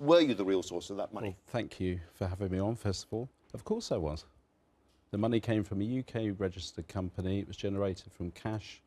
Were you the real source of that money? Well, thank you for having me on, first of all. Of course I was. The money came from a UK-registered company. It was generated from cash,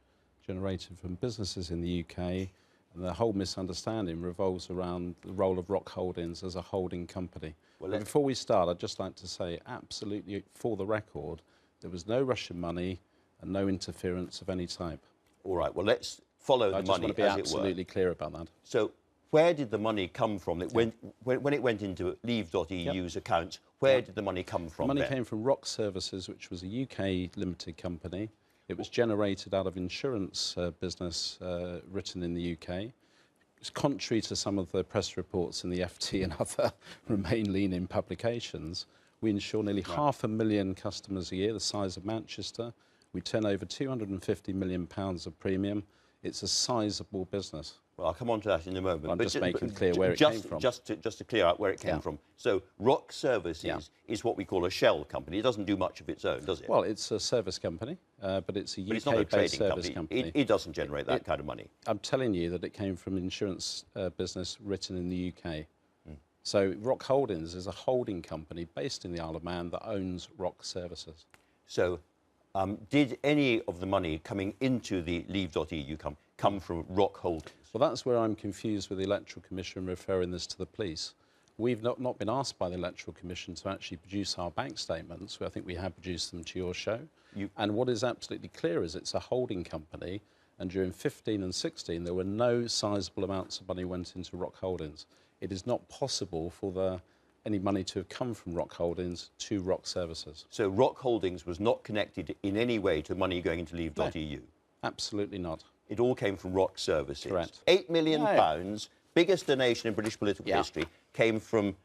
generated from businesses in the UK, and the whole misunderstanding revolves around the role of Rock Holdings as a holding company. Well, but before we start, I'd just like to say, absolutely, for the record, there was no Russian money and no interference of any type. All right, well, let's follow the money, as it were. I just want to be absolutely clear about that. So, where did the money come from? When it went into Leave.eu's accounts, where did the money come from? The money came from Rock Services, which was a UK limited company. It was generated out of insurance business written in the UK. It's contrary to some of the press reports in the FT and other Remain-leaning publications. We insure nearly 500,000 customers a year, the size of Manchester. We turn over £250 million of premium. It's a sizable business. Well, I'll come on to that in a moment. I'm just making clear where it came from. Just to clear out where it came from. So, Rock Services is what we call a shell company. It doesn't do much of its own, does it? Well, it's a service company, but it's a UK-based service company. It doesn't generate that kind of money. I'm telling you that it came from insurance business written in the UK. So, Rock Holdings is a holding company based in the Isle of Man that owns Rock Services. So, did any of the money coming into the Leave.eu come from Rock Holdings? Well, that's where I'm confused with the Electoral Commission referring this to the police. We've not been asked by the Electoral Commission to actually produce our bank statements. I think we have produced them to your show. And what is absolutely clear is it's a holding company, and during 15 and 16, there were no sizable amounts of money went into Rock Holdings. It is not possible for any money to have come from Rock Holdings to Rock Services. So Rock Holdings was not connected in any way to money going into Leave.eu? No, absolutely not. It all came from Rock Services. Correct. £8 million, biggest donation in British political history, came from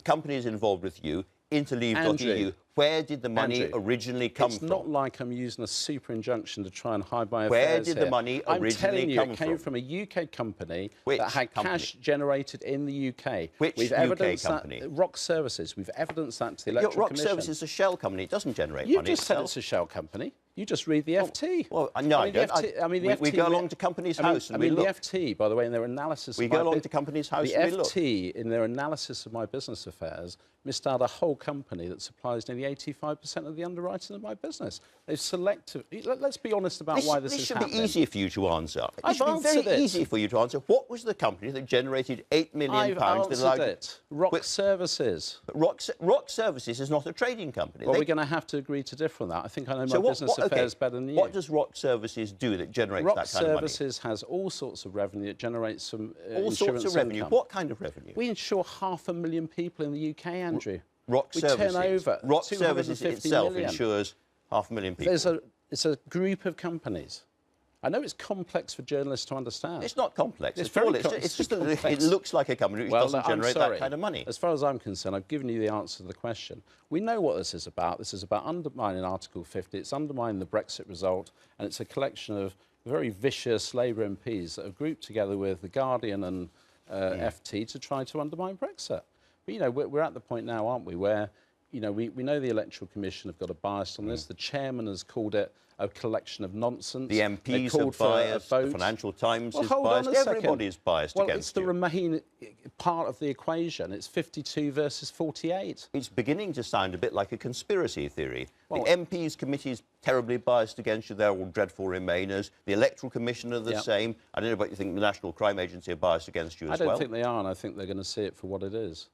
companies involved with you into Leave.eu. Where did the money originally come from? It's not like I'm using a super injunction to try and hide my affairs. Where did the money originally come from? It came from a UK company that had cash generated in the UK. Which UK company? Rock Services. We've evidenced that to the Electoral Commission. Rock Services is a shell company. It doesn't generate money. You just said it's a shell company. You just read the FT. Well, no, I don't. We go along to Companies House and we look. The FT, by the way, in their analysis... We go along to Companies House and we look. The FT, in their analysis of my business affairs, missed out a whole company that supplies nearly 85% of the underwriting of my business. They've selected... Let's be honest about why this is happening. This should be easy for you to answer. I've answered it. It should be very easy for you to answer. What was the company that generated £8 million? I've answered it. Rock Services. But Rock Services is not a trading company. Well, we're going to have to agree to differ on that. I think I know my business affairs better than you. What does Rock Services do that generates that kind of money? Rock Services has all sorts of revenue. It generates some all sorts of revenue. Income. What kind of revenue? We insure 500,000 people in the UK, Andrew. Rock Services. Turn over Rock Services itself million. insures 500,000 people. It's a group of companies. I know it's complex for journalists to understand. It's not complex. It's very It's just that it looks like a company which doesn't generate that kind of money. As far as I'm concerned, I've given you the answer to the question. We know what this is about. This is about undermining Article 50. It's undermining the Brexit result, and it's a collection of very vicious Labour MPs that have grouped together with The Guardian and FT to try to undermine Brexit. But, you know, we're at the point now, aren't we, where, you know, we know the Electoral Commission have got a bias on this. The chairman has called it a collection of nonsense. The MPs are biased, the Financial Times is biased, everybody is biased against you. Well, it's the Remain part of the equation. It's 52 versus 48. It's beginning to sound a bit like a conspiracy theory. Well, the MPs' committee is terribly biased against you. They're all dreadful Remainers. The Electoral Commission are the same. I don't know about you think the National Crime Agency are biased against you as well. I don't think they are, and I think they're going to see it for what it is.